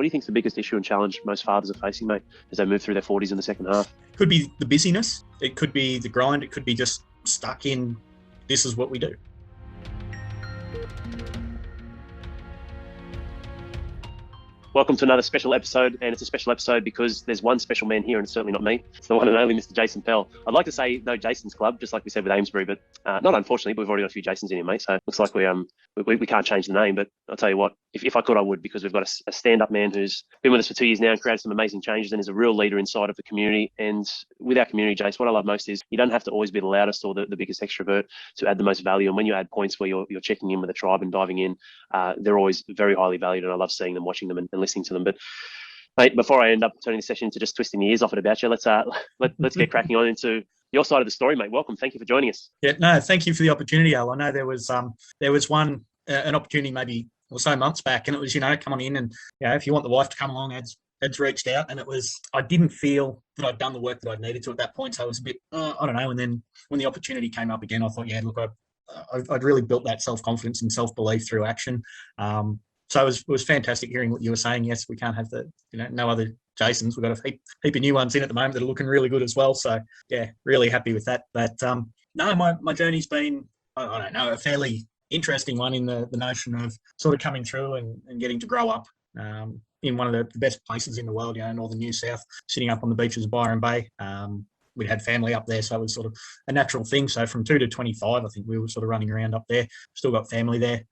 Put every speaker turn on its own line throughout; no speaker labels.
What do you think is the biggest issue and challenge most fathers are facing, mate, as they move through their 40s in the second half?
Could be the busyness. It could be the grind. It could be just stuck in, this is what we do.
Welcome to another special episode, and it's a special episode because there's one special man here, and it's certainly not me. It's the one and only Mr. Jason Pell. I'd like to say no Jason's Club, just like we said with Amesbury, but not unfortunately, but we've already got a few Jasons in here, mate, so it looks like we can't change the name, but I'll tell you what, if I could, I would, because we've got a stand-up man who's been with us for 2 years now and created some amazing changes and is a real leader inside of the community. And with our community, Jace, what I love most is you don't have to always be the loudest or the biggest extrovert to add the most value. And when you add points where you're checking in with a tribe and diving in, they're always very highly valued, and I love seeing them, watching them and listening to them. But mate, before I end up turning the session into just twisting the ears off it about you, let's get cracking on into your side of the story, mate. Welcome. Thank you for joining us.
Yeah, no, thank you for the opportunity, Al. I know there was an opportunity maybe or so months back, and it was, come on in and, if you want the wife to come along, Ed's reached out, and it was, I didn't feel that I'd done the work that I'd needed to at that point. So I was a bit, I don't know. And then when the opportunity came up again, I thought, I'd really built that self-confidence and self-belief through action. So it was fantastic hearing what you were saying. Yes, we can't have no other Jasons. We've got a heap of new ones in at the moment that are looking really good as well. So yeah, really happy with that. But no, my journey's been, I don't know, a fairly interesting one in the notion of sort of coming through and getting to grow up in one of the best places in the world, northern New South, sitting up on the beaches of Byron Bay. We'd had family up there, so it was sort of a natural thing. So from 2 to 25, I think we were sort of running around up there. Still got family there.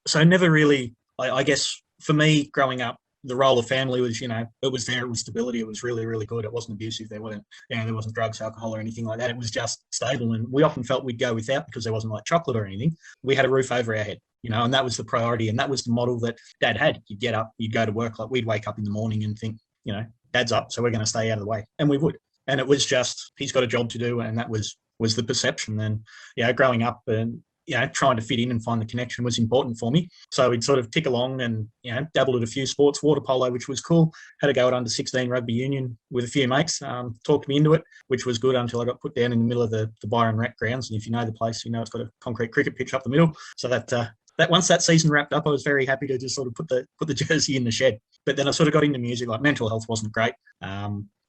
So never really, I guess for me growing up, the role of family was, it was there, it was stability, it was really, really good. It wasn't abusive. There wasn't drugs, alcohol or anything like that. It was just stable. And we often felt we'd go without because there wasn't like chocolate or anything. We had a roof over our head, and that was the priority. And that was the model that Dad had. You'd get up, you'd go to work. Like we'd wake up in the morning and think, Dad's up, so we're going to stay out of the way. And we would. And it was just, he's got a job to do. And that was the perception. And, growing up and, trying to fit in and find the connection was important for me. So we'd sort of tick along and, dabbled at a few sports, water polo, which was cool. Had to go at under 16 rugby union with a few mates, talked me into it, which was good until I got put down in the middle of the Byron Rec grounds. And if you know the place, it's got a concrete cricket pitch up the middle. So that once that season wrapped up, I was very happy to just sort of put the jersey in the shed. But then I sort of got into music. Like mental health wasn't great.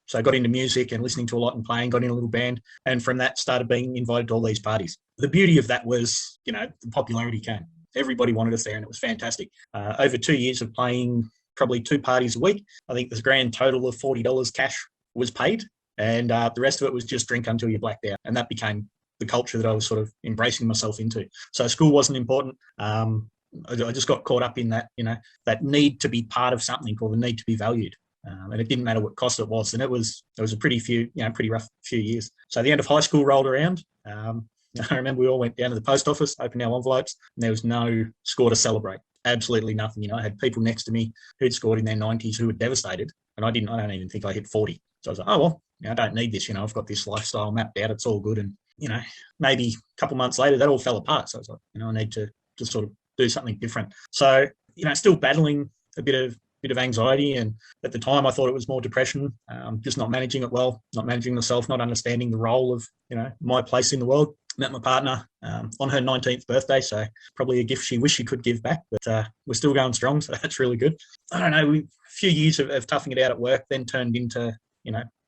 So I got into music and listening to a lot and playing, got in a little band. And from that started being invited to all these parties. The beauty of that was, the popularity came. Everybody wanted us there and it was fantastic. Over 2 years of playing probably 2 parties a week, I think the grand total of $40 cash was paid. And the rest of it was just drink until you blacked out. And that became the culture that I was sort of embracing myself into. So school wasn't important. I just got caught up in that, that need to be part of something or the need to be valued. And it didn't matter what cost it was. And it was a pretty rough few years. So the end of high school rolled around. I remember we all went down to the post office, opened our envelopes, and there was no score to celebrate. Absolutely nothing. I had people next to me who'd scored in their 90s who were devastated. And I don't even think I hit 40. So I was like, oh, well, I don't need this. I've got this lifestyle mapped out. It's all good. And, maybe a couple of months later, that all fell apart. So I was like, I need to just sort of do something different. So, still battling a bit of anxiety. And at the time I thought it was more depression, just not managing it well, not managing myself, not understanding the role of, my place in the world. Met my partner on her 19th birthday. So probably a gift she wished she could give back, but we're still going strong. So that's really good. I don't know, a few years of toughing it out at work then turned into,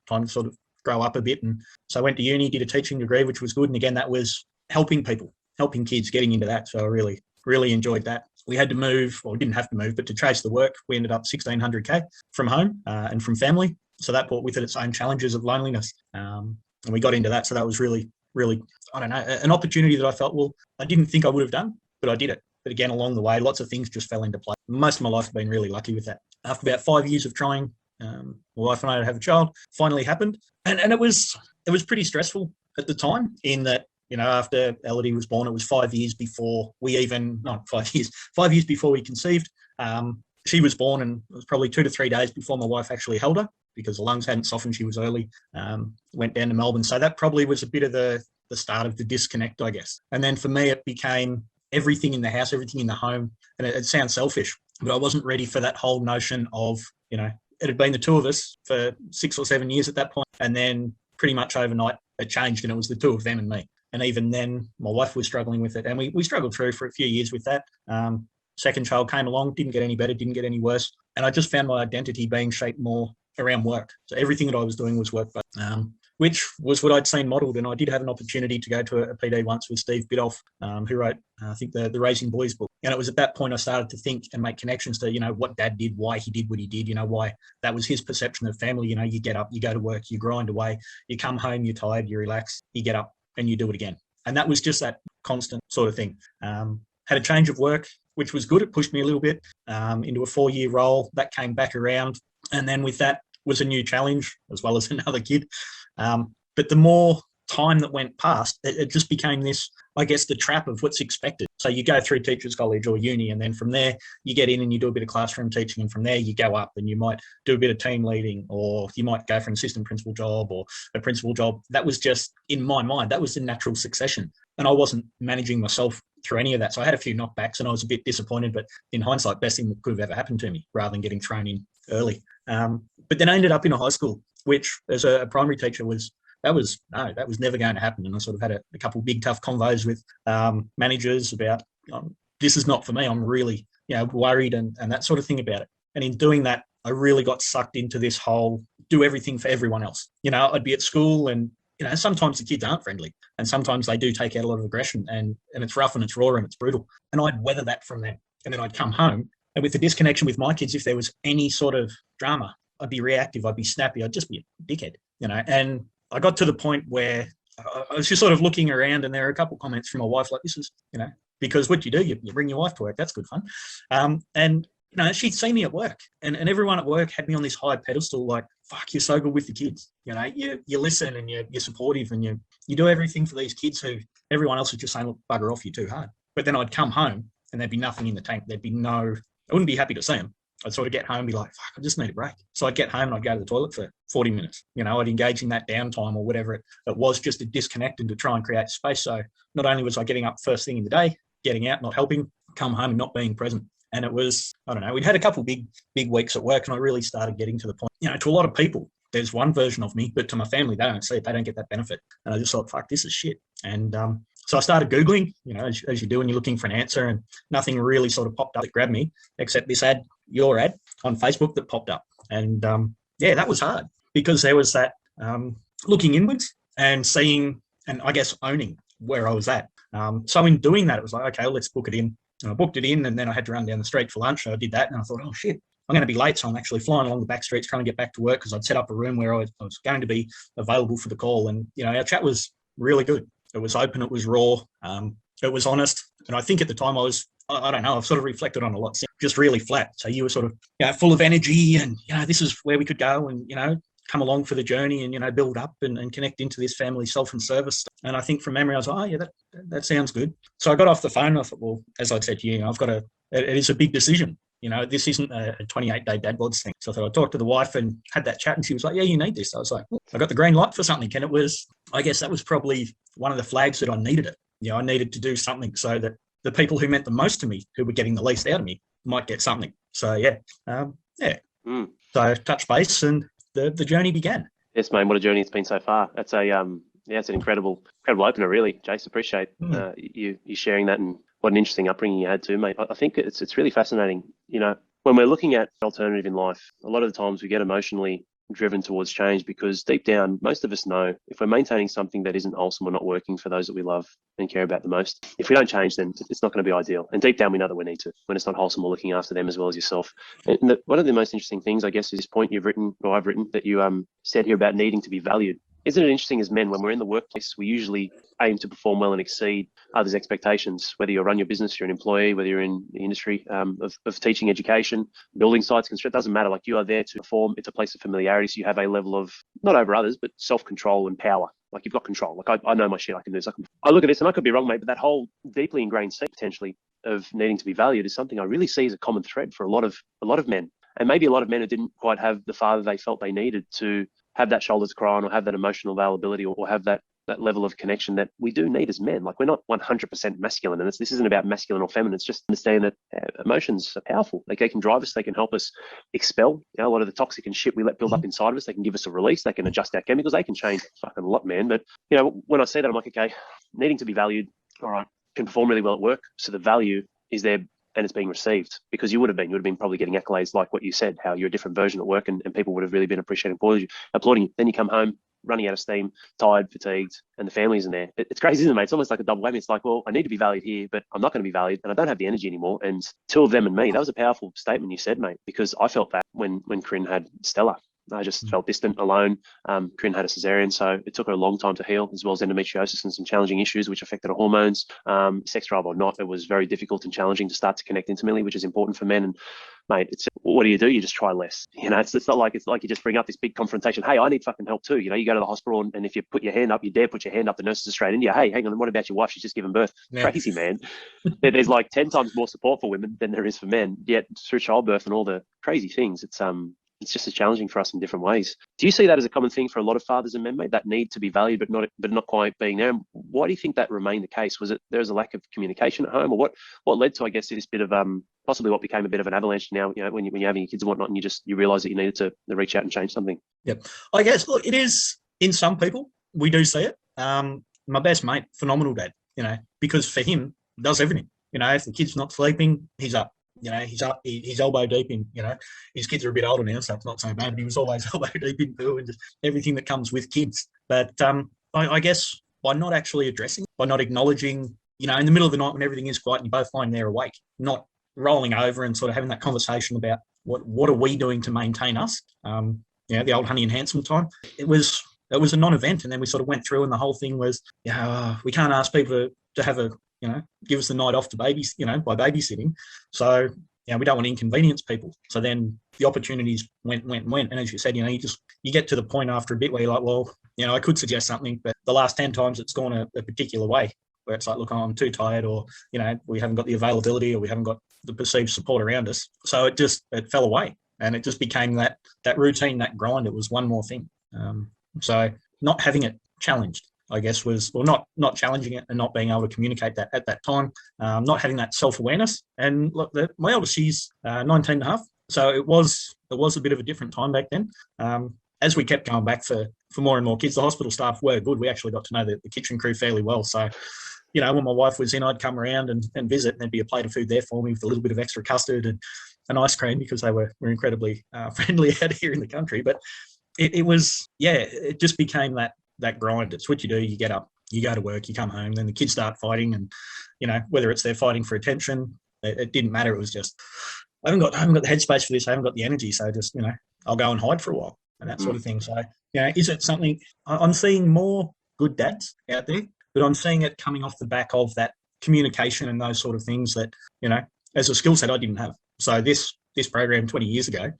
time to sort of grow up a bit. And so I went to uni, did a teaching degree, which was good. And again, that was helping people, helping kids, getting into that. So I really, really enjoyed that. We had to move, or didn't have to move, but to chase the work, we ended up 1,600K from home and from family. So that brought with it its own challenges of loneliness. And we got into that. So that was really, really, I don't know, an opportunity that I felt, well, I didn't think I would have done, but I did it. But again, along the way, lots of things just fell into place. Most of my life I've been really lucky with that. After about 5 years of trying, my wife and I to have a child, finally happened. And it was pretty stressful at the time in that, after Elodie was born, it was 5 years before we even, not 5 years, 5 years before we conceived. She was born and it was probably 2 to 3 days before my wife actually held her because the lungs hadn't softened. She was early, went down to Melbourne. So that probably was a bit of the start of the disconnect, I guess. And then for me, it became everything in the house, everything in the home. And it sounds selfish, but I wasn't ready for that whole notion of, it had been the two of us for 6 or 7 years at that point. And then pretty much overnight it changed and it was the two of them and me. And even then my wife was struggling with it and we struggled through for a few years with that. Second child came along, didn't get any better, didn't get any worse. And I just found my identity being shaped more around work. So everything that I was doing was work, which was what I'd seen modelled. And I did have an opportunity to go to a PD once with Steve Biddulph, who wrote, I think, the Raising Boys book. And it was at that point I started to think and make connections to, what Dad did, why he did what he did, why that was his perception of family. You get up, you go to work, you grind away, you come home, you're tired, you relax, you get up and you do it again. And that was just that constant sort of thing. Had a change of work, which was good. It pushed me a little bit into a 4-year role. That came back around. And then with that was a new challenge as well as another kid. But the more time that went past, it just became this, I guess, the trap of what's expected. So you go through teachers college or uni, and then from there you get in and you do a bit of classroom teaching, and from there you go up and you might do a bit of team leading, or you might go for an assistant principal job or a principal job. That was just, in my mind, that was the natural succession. And I wasn't managing myself through any of that. So I had a few knockbacks and I was a bit disappointed, but in hindsight, best thing that could have ever happened to me rather than getting thrown in early. But then I ended up in a high school, which as a primary teacher that was never going to happen. And I sort of had a couple of big, tough convos with managers about, this is not for me. I'm really, worried and that sort of thing about it. And in doing that, I really got sucked into this whole do everything for everyone else. I'd be at school and, sometimes the kids aren't friendly and sometimes they do take out a lot of aggression and it's rough and it's raw and it's brutal. And I'd weather that from them. And then I'd come home and with the disconnection with my kids, if there was any sort of drama, I'd be reactive, I'd be snappy, I'd just be a dickhead, and I got to the point where I was just sort of looking around and there are a couple of comments from my wife like, this is, because what you do, you bring your wife to work, that's good fun. And she'd see me at work and everyone at work had me on this high pedestal, like, fuck, you're so good with the kids. You listen and you're supportive and you do everything for these kids who everyone else is just saying, look, bugger off, you're too hard. But then I'd come home and there'd be nothing in the tank. There'd be I wouldn't be happy to see them. I'd sort of get home and be like, fuck, I just need a break. So I'd get home and I'd go to the toilet for 40 minutes. I'd engage in that downtime or whatever it was, just to disconnect and to try and create space. So not only was I getting up first thing in the day, getting out, not helping, come home and not being present. And it was, I don't know, we'd had a couple of big weeks at work and I really started getting to the point, to a lot of people, there's one version of me, but to my family, they don't see it. They don't get that benefit. And I just thought, fuck, this is shit. And so I started Googling, as you do when you're looking for an answer, and nothing really sort of popped up that grabbed me, except this ad, your ad on Facebook that popped up. And that was hard because there was that looking inwards and seeing, and I guess owning where I was at. So in doing that, it was like, okay, let's book it in. And I booked it in and then I had to run down the street for lunch. So I did that and I thought, oh shit, I'm going to be late. So I'm actually flying along the back streets trying to get back to work because I'd set up a room where I was going to be available for the call. And, our chat was really good. It was open. It was raw. It was honest. And I think at the time I don't know, I've sort of reflected on a lot, just really flat. So you were sort of, full of energy and, this is where we could go and, come along for the journey and, build up and connect into this family self and service. And I think from memory, I was like, oh yeah, that sounds good. So I got off the phone and I thought, well, as I'd said to you, it is a big decision. This isn't a 28-day dad bods thing. So I thought I'd talk to the wife and had that chat and she was like, yeah, you need this. I was like, I got the green light for something. And it was, I guess that was probably one of the flags that I needed it. I needed to do something so that the people who meant the most to me, who were getting the least out of me, might get something. So So touch base and the journey began.
Yes, mate. What a journey it's been so far. That's it's an incredible opener, really. Jace, appreciate you sharing that, and what an interesting upbringing you had too, mate. I think it's really fascinating. When we're looking at alternative in life, a lot of the times we get emotionally driven towards change because deep down, most of us know if we're maintaining something that isn't wholesome or not working for those that we love and care about the most, if we don't change, then it's not going to be ideal. And deep down, we know that we need to, when it's not wholesome or looking after them as well as yourself. And one of the most interesting things, I guess, is this point you've written, or I've written, that you said here about needing to be valued. Isn't it interesting as men, when we're in the workplace, we usually aim to perform well and exceed others' expectations, whether you run your business, you're an employee, whether you're in the industry of teaching, education, building sites, construction, it doesn't matter. Like, you are there to perform. It's a place of familiarity. So you have a level of, not over others, but self-control and power. Like, you've got control. Like, I know my shit, I can do this. I look at this and I could be wrong, mate, but that whole deeply ingrained seed potentially of needing to be valued is something I really see as a common thread for a lot of men. And maybe a lot of men who didn't quite have the father they felt they needed to have that shoulder to cry on, or have that emotional availability, or have that level of connection that we do need as men. Like, we're not 100% masculine, and this isn't about masculine or feminine. It's just understand that emotions are powerful. Like, they can drive us, they can help us expel a lot of the toxic and shit we let build up inside of us. They can give us a release, they can adjust our chemicals, they can change fucking a lot, man. But when I say that, I'm like, okay, needing to be valued, all right, can perform really well at work. So the value is there and it's being received, because you would have been probably getting accolades like what you said, how you're a different version at work, and people would have really been appreciating, applauding you. Then you come home running out of steam, tired, fatigued, and the family isn't there. It's crazy, isn't it, mate? It's almost like a double whammy. It's like, well, I need to be valued here, but I'm not going to be valued, and I don't have the energy anymore. And two of them and me, that was a powerful statement you said, mate, because I felt that when Corinne had Stella. I just felt distant, alone. Corinne had a cesarean, so it took her a long time to heal, as well as endometriosis and some challenging issues which affected her hormones. Sex drive or not, it was very difficult and challenging to start to connect intimately, which is important for men. And mate, what do? You just try less. It's not like you just bring up this big confrontation. Hey, I need fucking help too. You go to the hospital, and if you put your hand up, you dare put your hand up, the nurses are straight into you. Hey, hang on, what about your wife? She's just given birth. Yeah. Crazy, man. There's like 10 times more support for women than there is for men. Yet through childbirth and all the crazy things, it's just as challenging for us in different ways. Do you see that as a common thing for a lot of fathers and men, mate, that need to be valued but not quite being there? And why do you think that remained the case? Was it there was a lack of communication at home, or what led to, I guess, this bit of possibly what became a bit of an avalanche now, when you're having your kids and whatnot, and you realise that you needed to reach out and change something?
Yep. I guess, look, it is in some people, we do see it. My best mate, phenomenal dad, because for him, does everything. If the kid's not sleeping, he's up. He's up, he's elbow deep in, his kids are a bit older now, so it's not so bad, but he was always elbow deep in poo and just everything that comes with kids. But I guess by not actually addressing, by not acknowledging, in the middle of the night when everything is quiet and you're both lying there awake, not rolling over and sort of having that conversation about what are we doing to maintain us, the old Honey and Handsome time. It was a non-event, and then we sort of went through, and the whole thing was, we can't ask people to have a, give us the night off to by babysitting. So, we don't want to inconvenience people. So then the opportunities went. And as you said, you get to the point after a bit where you're like, well, I could suggest something, but the last 10 times it's gone a particular way, where it's like, look, I'm too tired, or, we haven't got the availability, or we haven't got the perceived support around us. So it fell away, and it just became that routine, that grind. It was one more thing. So not having it challenged, I guess, not challenging it and not being able to communicate that at that time, not having that self-awareness. And look, my eldest, she's 19 and a half. So it was a bit of a different time back then. As we kept going back for more and more kids, the hospital staff were good. We actually got to know the kitchen crew fairly well. So, when my wife was in, I'd come around and visit, and there'd be a plate of food there for me with a little bit of extra custard and an ice cream, because they were incredibly friendly out here in the country. But it just became that grind. It's what you do. You get up, you go to work, you come home, then the kids start fighting, and whether it's they're fighting for attention, it didn't matter. It was just, I haven't got the headspace for this. I haven't got the energy, so just I'll go and hide for a while, and that sort of thing. So is it something I'm seeing more good dads out there, but I'm seeing it coming off the back of that communication and those sort of things that as a skill set I didn't have. So this program 20 years ago,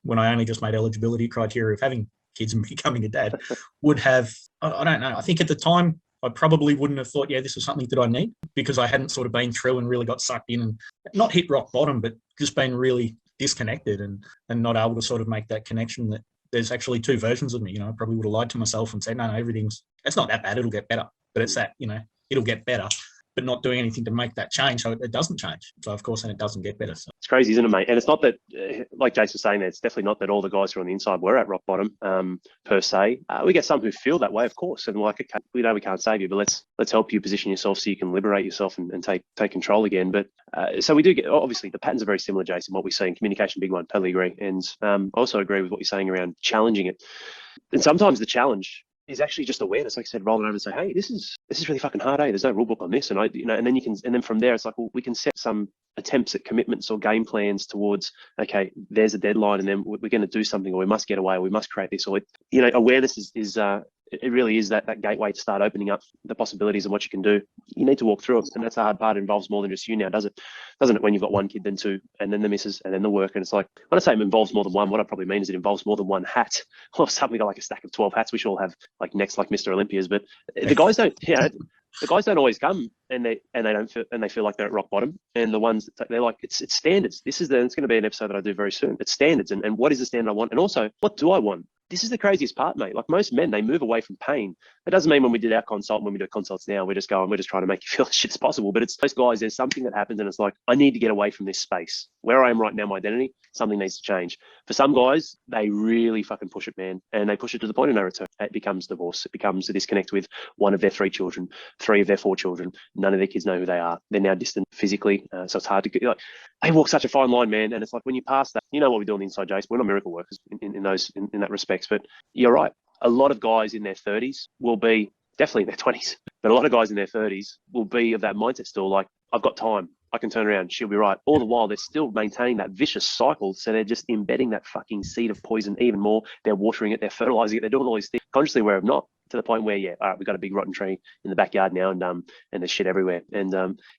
when I only just made eligibility criteria of having kids and becoming a dad, would have, I don't know, I think at the time I probably wouldn't have thought, this is something that I need, because I hadn't sort of been through and really got sucked in and not hit rock bottom, but just been really disconnected and not able to sort of make that connection that there's actually two versions of me. I probably would have lied to myself and said, no, it's not that bad, it'll get better. But it's that, it'll get better, but not doing anything to make that change. So it doesn't change. So of course, then it doesn't get better. So.
It's crazy, isn't it, mate? And it's not that, like Jason was saying, it's definitely not that all the guys who are on the inside were at rock bottom, per se. We get some who feel that way, of course, and like, okay, we know we can't save you, but let's help you position yourself so you can liberate yourself and take control again. But so we do get, obviously the patterns are very similar, Jason, what we see in communication, big one, totally agree. And also agree with what you're saying around challenging it. And sometimes the challenge is actually just awareness, like I said, rolling over and say, hey, this is really fucking hard, There's no rule book on this, and and then from there it's like, well, we can set some attempts at commitments or game plans towards, okay, there's a deadline, and then we're going to do something, or we must get away, or we must create this, or awareness is it really is that gateway to start opening up the possibilities of what you can do. You need to walk through it, and that's the hard part. It involves more than just you now, doesn't it? When you've got one kid, then two, and then the missus, and then the work, and it's like, when I say it involves more than one, what I probably mean is it involves more than one hat. Or suddenly got like a stack of 12 hats. We should all have like necks like Mr. Olympia's, but the guys don't. The guys don't always come, and they feel like they're at rock bottom. And the ones they're like, it's standards. It's going to be an episode that I do very soon. It's standards, and what is the standard I want, and also what do I want? this is the craziest part, mate. Like most men, they move away from pain. That doesn't mean when we did our consult, when we do consults now, we're just trying to make you feel as shit as possible. But it's those guys, there's something that happens and it's like, I need to get away from this space. Where I am right now, my identity, something needs to change. For some guys, they really fucking push it, man. And they push it to the point of no return. It becomes divorce. It becomes a disconnect with one of their 3 children, 3 of their 4 children. None of their kids know who they are. They're now distant physically. So it's hard to get, like, they walk such a fine line, man. And it's like when you pass that, you know what we do on the inside, Jason. We're not miracle workers in that respects. But you're right. A lot of guys in their 30s will be, definitely in their 20s, but a lot of guys in their 30s will be of that mindset still, like, I've got time. I can turn around. She'll be right. All the while, they're still maintaining that vicious cycle. So they're just embedding that fucking seed of poison even more. They're watering it. They're fertilizing it. They're doing all these things consciously aware of not, to the point where, yeah, all right, we've got a big rotten tree in the backyard now, and there's shit everywhere. And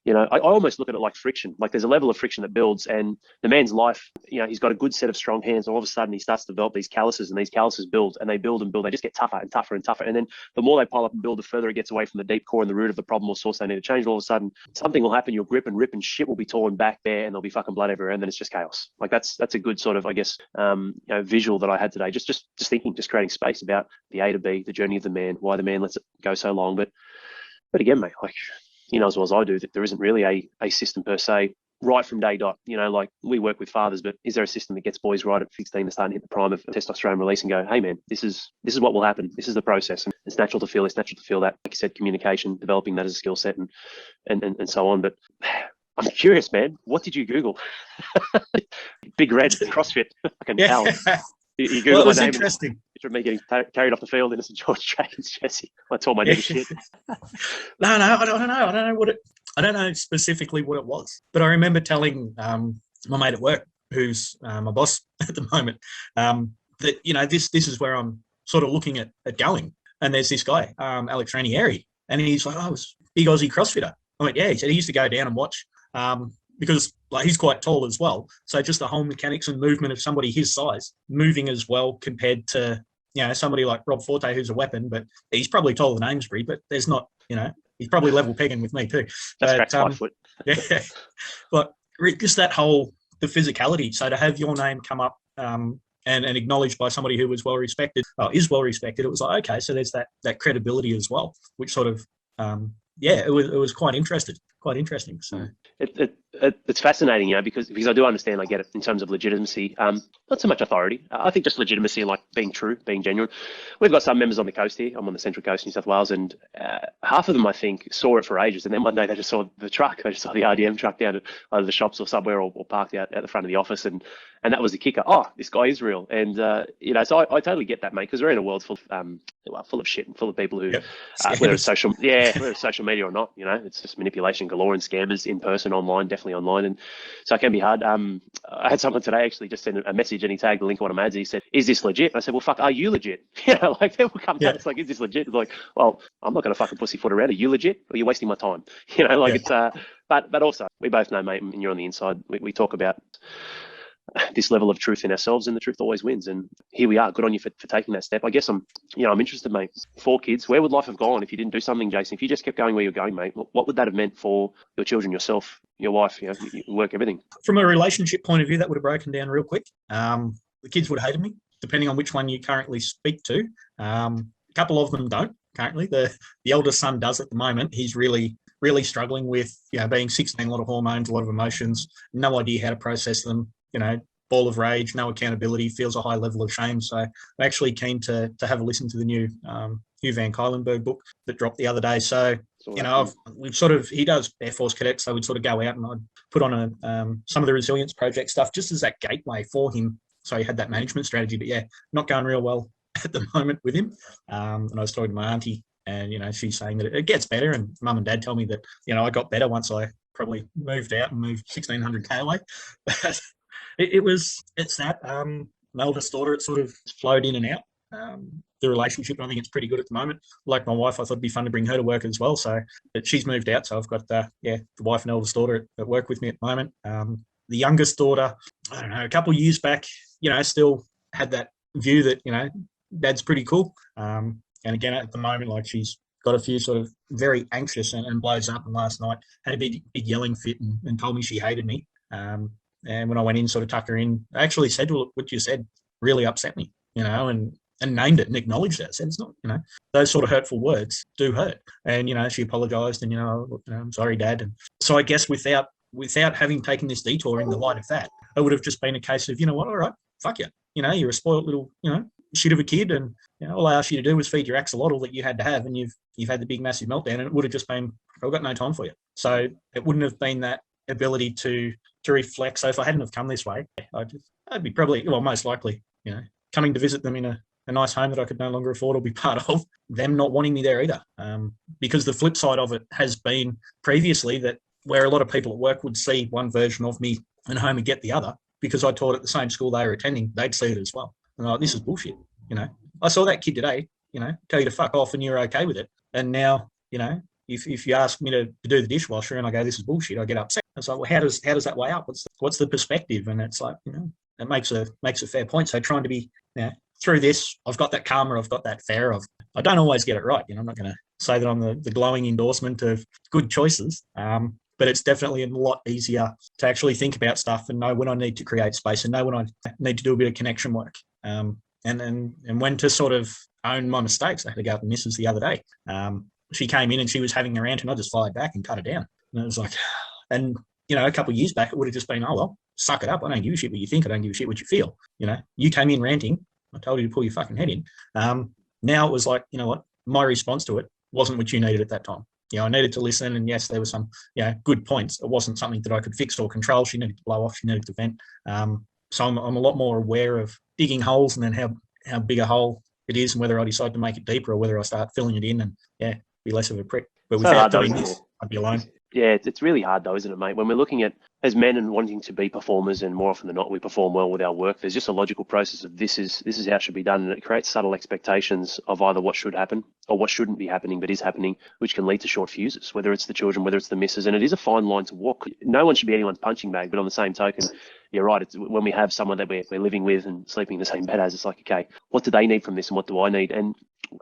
you know, I almost look at it like friction. Like there's a level of friction that builds, and the man's life, you know, he's got a good set of strong hands. All of a sudden, he starts to develop these calluses, and these calluses build, and they build and build. They just get tougher and tougher and tougher. And then the more they pile up and build, the further it gets away from the deep core and the root of the problem or source they need to change. All of a sudden, something will happen. You'll grip and rip, and shit will be torn back there, and there'll be fucking blood everywhere, and then it's just chaos. Like that's a good sort of, I guess, you know, visual that I had today. Just thinking, just creating space about the A to B, the journey of the man, why the man lets it go so long. But again, mate, like, you know as well as I do that there isn't really a system per se right from day dot. You know, like we work with fathers, but is there a system that gets boys right at 16 to start and hit the prime of testosterone release and go, hey man, this is what will happen. This is the process, and it's natural to feel that. Like you said, communication, developing that as a skill set, and so on. But I'm curious, man, what did you Google? Big Red CrossFit. I can tell. You Google
well, it was
my name
interesting.
Picture of me getting carried off the field in a St George Dragons jersey. I tore my neck and shit.
No, I don't know. I don't know specifically what it was, but I remember telling my mate at work, who's my boss at the moment, that, you know, this is where I'm sort of looking at going. And there's this guy, Alex Ranieri, and he's like, oh, I was a big Aussie CrossFitter. I went, yeah. He said he used to go down and watch because like he's quite tall as well. So just the whole mechanics and movement of somebody his size moving as well compared to, you know, somebody like Rob Forte, who's a weapon, but he's probably taller than Amesbury, but there's not, you know, he's probably level pegging with me too.
That's cracks 5 foot.
Yeah. But just that whole, the physicality. So to have your name come up and acknowledged by somebody who was is well respected, it was like, okay, so there's that credibility as well, which sort of, it was quite interesting. So
it's fascinating, you know, because I do understand, I get it in terms of legitimacy. Not so much authority. I think just legitimacy, like being true, being genuine. We've got some members on the coast here. I'm on the Central Coast, New South Wales, and half of them, I think, saw it for ages. And then one day they just saw the truck. They just saw the RDM truck down at either the shops or somewhere, or parked out at the front of the office. And that was the kicker. Oh, this guy is real. And, you know, so I totally get that, mate, because we're in a world full of shit and full of people who, whether it's social media or not, you know, it's just manipulation galore and scammers in person, online, definitely online. And so it can be hard. I had someone today actually just send a message, and he tagged the link on him ads. He said, is this legit? And I said, well, fuck, are you legit? You know, like people come down, it's like, is this legit? It's like, well, I'm not going to fucking pussyfoot around. Are you legit? Or are you wasting my time? You know, like it's, but also we both know, mate, and you're on the inside. We talk about this level of truth in ourselves, and the truth always wins. And here we are. Good on you for taking that step. I guess I'm interested, mate. 4 kids. Where would life have gone if you didn't do something, Jason? If you just kept going where you're going, mate, what would that have meant for your children, yourself, your wife, you know, your work, everything?
From a relationship point of view, that would have broken down real quick. The kids would have hated me, depending on which one you currently speak to. A couple of them don't currently. The eldest son does at the moment. He's really struggling with, you know, being 16, a lot of hormones, a lot of emotions, no idea how to process them. You know, ball of rage, no accountability, feels a high level of shame. So I'm actually keen to have a listen to the new Hugh Van Cuylenberg book that dropped the other day. So, you know, he does Air Force cadets, so we'd sort of go out and I'd put on some of the resilience project stuff just as that gateway for him. So he had that management strategy, but yeah, not going real well at the moment with him. And I was talking to my auntie, and, you know, she's saying that it gets better, and mum and dad tell me that, you know, I got better once I probably moved out and moved 1,600K away. But it's that my eldest daughter, it sort of flowed in and out. The relationship, I think it's pretty good at the moment. Like my wife, I thought it'd be fun to bring her to work as well. So, but she's moved out, so I've got the wife and eldest daughter at work with me at the moment. The youngest daughter, I don't know, a couple of years back, you know, still had that view that, you know, dad's pretty cool. And again, at the moment, like she's got a few sort of very anxious and blows up. And last night had a big yelling fit and told me she hated me. And when I went in, sort of tucked her in, I actually said to her, what you said really upset me, you know, and and named it and acknowledged it. So it's not, those sort of hurtful words do hurt. And, she apologized and, I'm sorry, Dad. And so I guess without having taken this detour in the light of that, it would have just been a case of, what, all right, fuck you. You're a spoiled little, shit of a kid. And, all I asked you to do was feed your axolotl that you had to have. And you've had the big, massive meltdown. And it would have just been, I've got no time for you. So it wouldn't have been that ability to reflect. So if I hadn't have come this way, I'd be probably, most likely, coming to visit them in a nice home that I could no longer afford or be part of, them not wanting me there either. Because the flip side of it has been previously that where a lot of people at work would see one version of me and home and get the other, because I taught at the same school they were attending, they'd see it as well. And they're like, this is bullshit. I saw that kid today, tell you to fuck off and you're okay with it. And now, if you ask me to do the dishwasher and I go, this is bullshit, I get upset. It's like, well, how does that weigh up? What's the perspective? And it's like, it makes a fair point. So trying to be, through this, I've got that karma, I've got that fair of, I don't always get it right. I'm not going to say that I'm the glowing endorsement of good choices. But it's definitely a lot easier to actually think about stuff and know when I need to create space and know when I need to do a bit of connection work. And when to sort of own my mistakes. I had to go up with Mrs. the other day. She came in and she was having a rant and I just fired back and cut her down. And it was like, and a couple of years back, it would have just been, oh, well, suck it up. I don't give a shit what you think. I don't give a shit what you feel. You came in ranting. I told you to pull your fucking head in. Now it was like, what? My response to it wasn't what you needed at that time. I needed to listen. And yes, there were some, good points. It wasn't something that I could fix or control. She needed to blow off. She needed to vent. So I'm a lot more aware of digging holes and then how big a hole it is and whether I decide to make it deeper or whether I start filling it in and, be less of a prick. But without doing this, I'd be alone.
Yeah, it's really hard though, isn't it, mate? When we're looking at, as men and wanting to be performers, and more often than not, we perform well with our work, there's just a logical process of this is how it should be done. And it creates subtle expectations of either what should happen or what shouldn't be happening, but is happening, which can lead to short fuses, whether it's the children, whether it's the missus. And it is a fine line to walk. No one should be anyone's punching bag, but on the same token, you're right. It's when we have someone that we're living with and sleeping in the same bed as, it's like, okay, what do they need from this and what do I need? And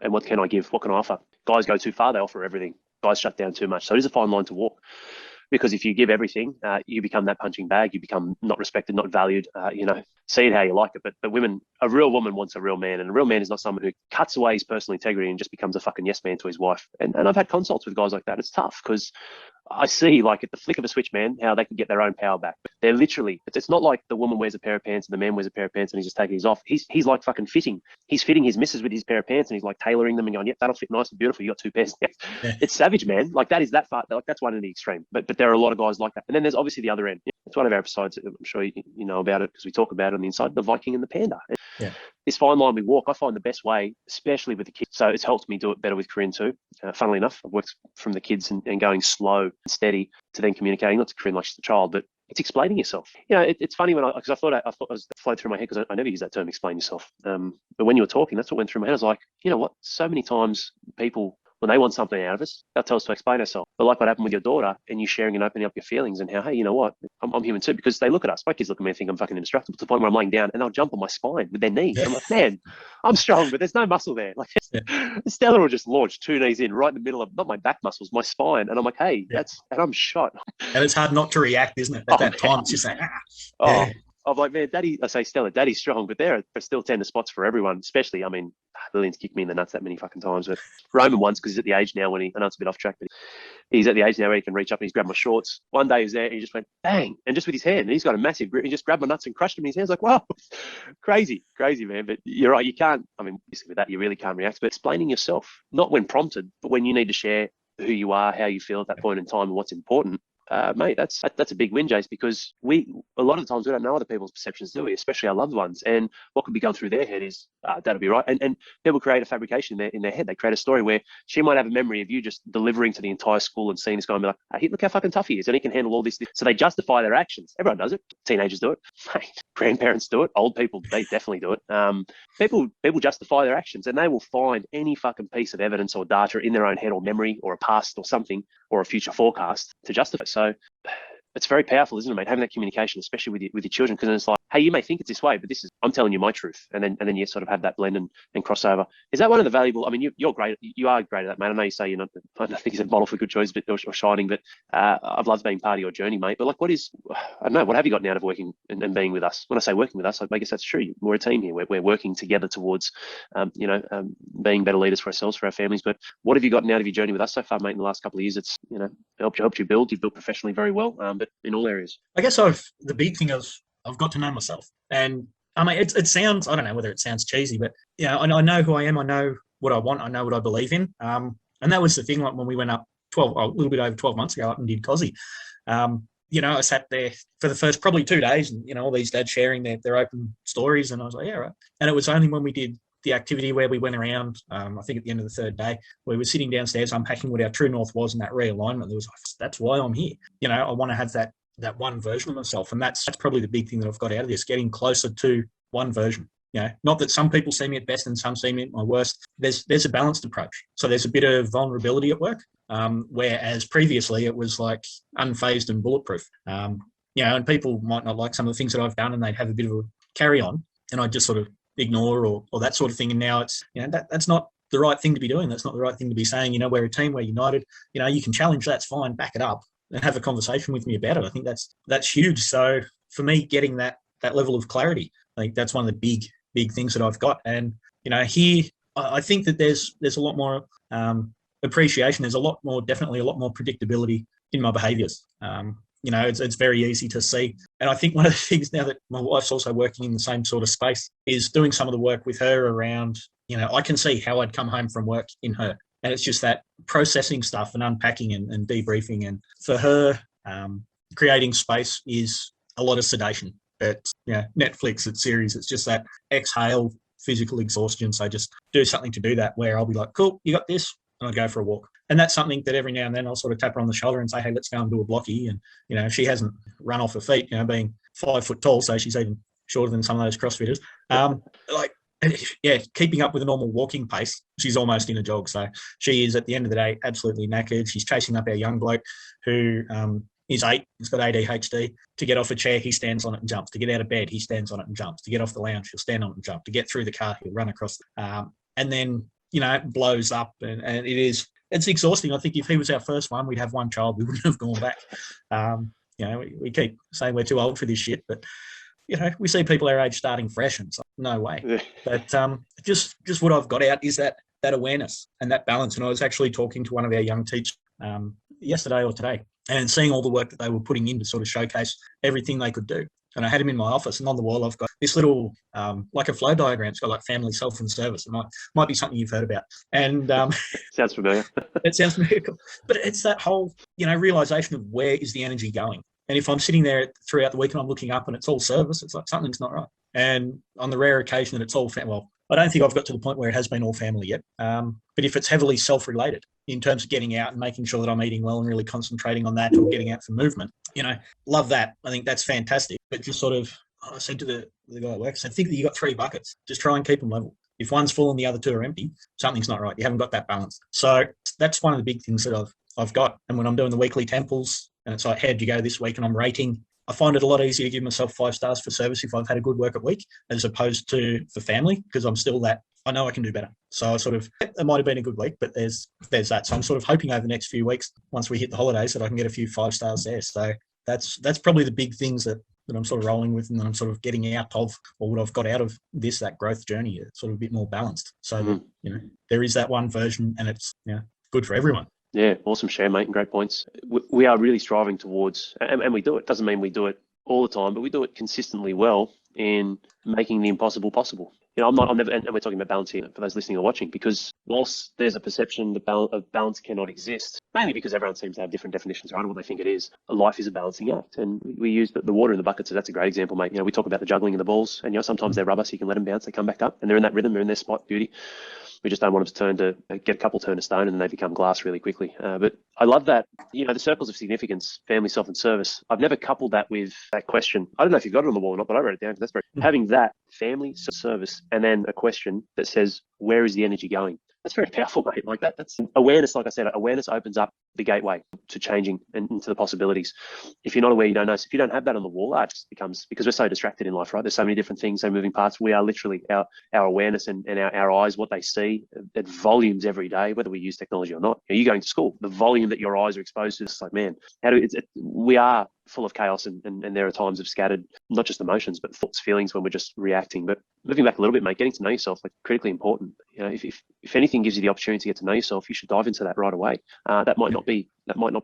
what can I give? What can I offer? Guys go too far, they offer everything. Guys shut down too much. So it is a fine line to walk. Because if you give everything, you become that punching bag. You become not respected, not valued. See it how you like it. But women, a real woman wants a real man, and a real man is not someone who cuts away his personal integrity and just becomes a fucking yes man to his wife. And I've had consults with guys like that. It's tough because I see, like, at the flick of a switch, man, how they can get their own power back. They're literally, it's not like the woman wears a pair of pants and the man wears a pair of pants and he's just taking his off. He's like fucking fitting. He's fitting his missus with his pair of pants and he's like tailoring them and going, yep, that'll fit nice and beautiful. You got two pairs. Yeah. It's savage, man. Like that is that far. Like that's one in the extreme. But there are a lot of guys like that. And then there's obviously the other end. It's one of our episodes. I'm sure you know about it because we talk about it on the inside, the Viking and the panda.
Yeah.
This fine line we walk, I find the best way, especially with the kids. So it's helped me do it better with Corinne too. Funnily enough, I've worked from the kids and going slow and steady to then communicating, not to Corinne like she's a child, but it's explaining yourself. It's funny because I thought it was flowed through my head because I never use that term, explain yourself. But when you were talking, that's what went through my head. I was like, you know what? So many times people, when they want something out of us, they'll tell us to explain ourselves. But like what happened with your daughter and you sharing and opening up your feelings and how, hey, you know what? I'm human too, because they look at us. My kids look at me and think I'm fucking indestructible to the point where I'm laying down and they'll jump on my spine with their knees. Yeah. I'm like, man, I'm strong, but there's no muscle there. Like Stella will just launch two knees in right in the middle of, not my back muscles, my spine. And I'm like, hey, and I'm shot.
And it's hard not to react, isn't it? At that time, it's just like,
I'm like, man, Daddy, I say, Stella, Daddy's strong, but there are still tender spots for everyone, especially, I mean, Lillian's kicked me in the nuts that many fucking times. But Roman once, because he's at the age now when I know it's a bit off track, but he's at the age now where he can reach up and he's grabbed my shorts. One day he was there and he just went, bang, and just with his hand, and he's got a massive grip, he just grabbed my nuts and crushed them in his hands. Like, wow, crazy, man. But you're right, you can't, I mean, with that, you really can't react. But explaining yourself, not when prompted, but when you need to share who you are, how you feel at that point in time, and what's important. Mate, that's a big win, Jace, because a lot of the times we don't know other people's perceptions, do we? Especially our loved ones. And what could be going through their head is, that'll be right. And people create a fabrication in their head. They create a story where she might have a memory of you just delivering to the entire school and seeing this guy and be like, hey, look how fucking tough he is. And he can handle all this. So they justify their actions. Everyone does it. Teenagers do it. Mate, grandparents do it. Old people, they definitely do it. People justify their actions and they will find any fucking piece of evidence or data in their own head or memory or a past or something or a future forecast to justify. So it's very powerful, isn't it, mate? Having that communication, especially with your children, because it's like, hey, you may think it's this way, but this is, I'm telling you my truth, and then you sort of have that blend and crossover. Is that one of the valuable? I mean, you're great. You are great at that, mate. I know you say you're not. I don't think it's a model for good choice, but or shining. But I've loved being part of your journey, mate. But like, what is? I don't know. What have you gotten out of working and being with us? When I say working with us, I guess that's true. We're a team here. We're working together towards, being better leaders for ourselves, for our families. But what have you gotten out of your journey with us so far, mate? In the last couple of years, it's helped you build. You've built professionally very well, but in all areas.
I guess the big thing is I've got to know myself, and I mean it sounds, I don't know whether it sounds cheesy, but I know who I am. I know what I want. I know what I believe in. And that was the thing. Like when we went up a little bit over 12 months ago up and did Cozzy. I sat there for the first probably 2 days, and all these dads sharing their open stories, and I was like, yeah, right. And it was only when we did the activity where we went around, I think at the end of the third day, we were sitting downstairs unpacking what our true north was and that realignment. There was like, that's why I'm here. I want to have that one version of myself, and that's probably the big thing that I've got out of this, getting closer to one version. Not that some people see me at best and some see me at my worst. There's a balanced approach. So there's a bit of vulnerability at work, whereas previously it was like unfazed and bulletproof. And people might not like some of the things that I've done, and they'd have a bit of a carry on, and I just sort of ignore or that sort of thing. And now it's that's not the right thing to be doing. That's not the right thing to be saying. We're a team, we're united. You can challenge, that's fine, back it up and have a conversation with me about it. I think that's huge. So for me, getting that level of clarity, I think that's one of the big things that I've got. And here I think that there's a lot more appreciation. There's definitely a lot more predictability in my behaviours. It's very easy to see. And I think one of the things now that my wife's also working in the same sort of space is doing some of the work with her around, I can see how I'd come home from work in her. And it's just that processing stuff and unpacking and debriefing. And for her, creating space is a lot of sedation. It's Netflix, it's series. It's just that exhale, physical exhaustion. So just do something to do that, where I'll be like, cool, you got this. And I'll go for a walk. And that's something that every now and then I'll sort of tap her on the shoulder and say, hey, let's go and do a blocky. And, if she hasn't run off her feet, being 5 foot tall, so she's even shorter than some of those CrossFitters, keeping up with a normal walking pace, she's almost in a jog. So she is, at the end of the day, absolutely knackered. She's chasing up our young bloke who is 8. He's got ADHD. To get off a chair, he stands on it and jumps. To get out of bed, he stands on it and jumps. To get off the lounge, he'll stand on it and jump. To get through the car, he'll run across. And then, it blows up, and it's exhausting. I think if he was our first one, we'd have one child. We wouldn't have gone back. We keep saying we're too old for this shit, but we see people our age starting fresh, and it's like, no way.
Yeah.
But just what I've got out is that awareness and that balance. And I was actually talking to one of our young teachers yesterday or today, and seeing all the work that they were putting in to sort of showcase everything they could do. And I had him in my office, and on the wall I've got this little, like a flow diagram. It's got like family, self, and service. It might be something you've heard about. And
sounds familiar.
It sounds familiar, but it's that whole, realization of where is the energy going. And if I'm sitting there throughout the week and I'm looking up and it's all service, it's like something's not right. And on the rare occasion that it's all I don't think I've got to the point where it has been all family yet. But if it's heavily self-related in terms of getting out and making sure that I'm eating well and really concentrating on that, or getting out for movement, love that. I think that's fantastic. But just sort of, I said to the guy at work, I think that you got 3 buckets. Just try and keep them level. If one's full and the other 2 are empty, something's not right. You haven't got that balance. So that's one of the big things that I've got. And when I'm doing the weekly temples, and it's like, how'd you go this week? And I'm rating, I find it a lot easier to give myself 5 stars for service if I've had a good work at week, as opposed to for family, because I'm still that, I know I can do better. So I sort of, it might have been a good week, but there's that. So I'm sort of hoping over the next few weeks, once we hit the holidays, that I can get a few 5 stars there. So that's probably the big things that I'm sort of rolling with, and that I'm sort of getting out of, or what I've got out of that growth journey. It's sort of a bit more balanced. So that, there is that one version, and it's good for everyone.
Yeah, awesome share, mate, and great points. We are really striving towards, and we do it. Doesn't mean we do it all the time, but we do it consistently well in making the impossible possible. I'm never, and we're talking about balance here for those listening or watching, because whilst there's a perception that balance cannot exist, mainly because everyone seems to have different definitions around what they think it is, life is a balancing act. And we use the water in the bucket, so that's a great example, mate. We talk about the juggling of the balls, and sometimes they're rubber, so you can let them bounce, they come back up, and they're in that rhythm, they're in their spot, beauty. We just don't want them to get a couple turn to stone, and then they become glass really quickly. But I love that, the circles of significance, family, self, and service. I've never coupled that with that question. I don't know if you've got it on the wall or not, but I wrote it down, because that's very, having that family, service, and then a question that says, where is the energy going? That's very powerful, mate. Like that's awareness. Like I said, awareness opens up the gateway to changing and into the possibilities. If you're not aware, you don't know. So if you don't have that on the wall, it just becomes, because we're so distracted in life, right? There's so many different things, so moving parts. We are literally our awareness and our eyes, what they see, it volumes every day, whether we use technology or not. You're going to school, the volume that your eyes are exposed to, it's like, man, we are full of chaos, and there are times of scattered, not just emotions, but thoughts, feelings when we're just reacting. But moving back a little bit, mate, getting to know yourself, like, critically important. If anything gives you the opportunity to get to know yourself, you should dive into that right away. That might not be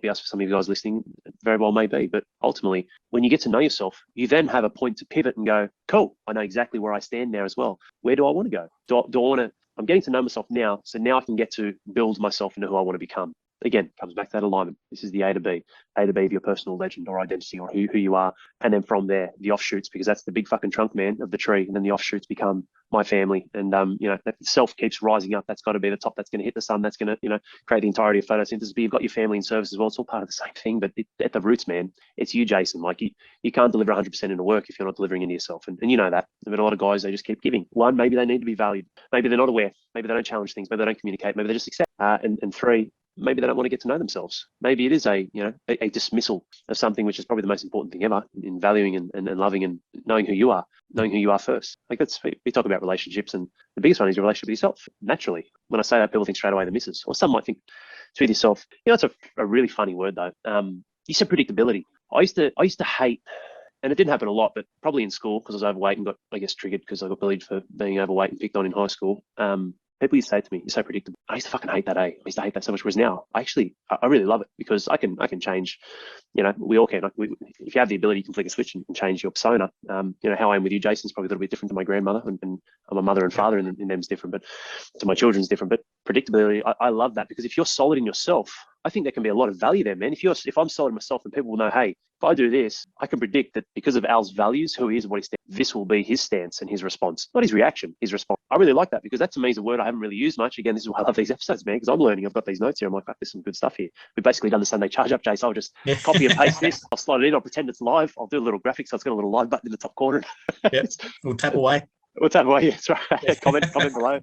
us for some of you guys listening. It very well may be, but ultimately, when you get to know yourself, you then have a point to pivot and go, cool, I know exactly where I stand now as well. Where do I want to go? Do I want to? I'm getting to know myself now, so now I can get to build myself into who I want to become. Again, comes back to that alignment. This is the A to B of your personal legend or identity, or who you are. And then from there, the offshoots, because that's the big fucking trunk, man, of the tree. And then the offshoots become my family. And, that self keeps rising up. That's got to be the top. That's going to hit the sun. That's going to, create the entirety of photosynthesis. But you've got your family and service as well. It's all part of the same thing. But at the roots, man, it's you, Jason. Like, you can't deliver 100% into work if you're not delivering into yourself. And you know that. But a lot of guys, they just keep giving. One, maybe they need to be valued. Maybe they're not aware. Maybe they don't challenge things. Maybe they don't communicate. Maybe they just accept. And three, maybe they don't want to get to know themselves. Maybe it is a dismissal of something, which is probably the most important thing ever in valuing and loving and knowing who you are first. Like, we talk about relationships, and the biggest one is your relationship with yourself. Naturally, when I say that, people think straight away the missus, or some might think it's with yourself. It's a really funny word though. You said predictability. I used to hate, and it didn't happen a lot, but probably in school, because I was overweight and got, I guess, triggered because I got bullied for being overweight and picked on in high school. People used to say to me, "You're so predictable." I used to fucking hate that. I used to hate that so much. Whereas now, I really love it, because I can change. We all can. If you have the ability, you can flick a switch and you can change your persona. How I am with you, Jason's probably a little bit different to my grandmother, and my mother and father, and them's different, but to my children's different. But predictability, I love that, because if you're solid in yourself, I think there can be a lot of value there, man. If I'm solid in myself, and people will know, hey, if I do this, I can predict that because of Al's values, who he is, what he stands, this will be his stance and his response, not his reaction, his response. I really like that, because that to me is a word I haven't really used much. Again, this is why I love these episodes, man, because I'm learning. I've got these notes here. I'm like, fuck, there's some good stuff here. We've basically done the Sunday charge up, Jace. I'll just copy and paste this. I'll slide it in. I'll pretend it's live. I'll do a little graphic, so it's got a little live button in the top corner.
Yep. We'll tap away.
What's that way? That's right. comment below.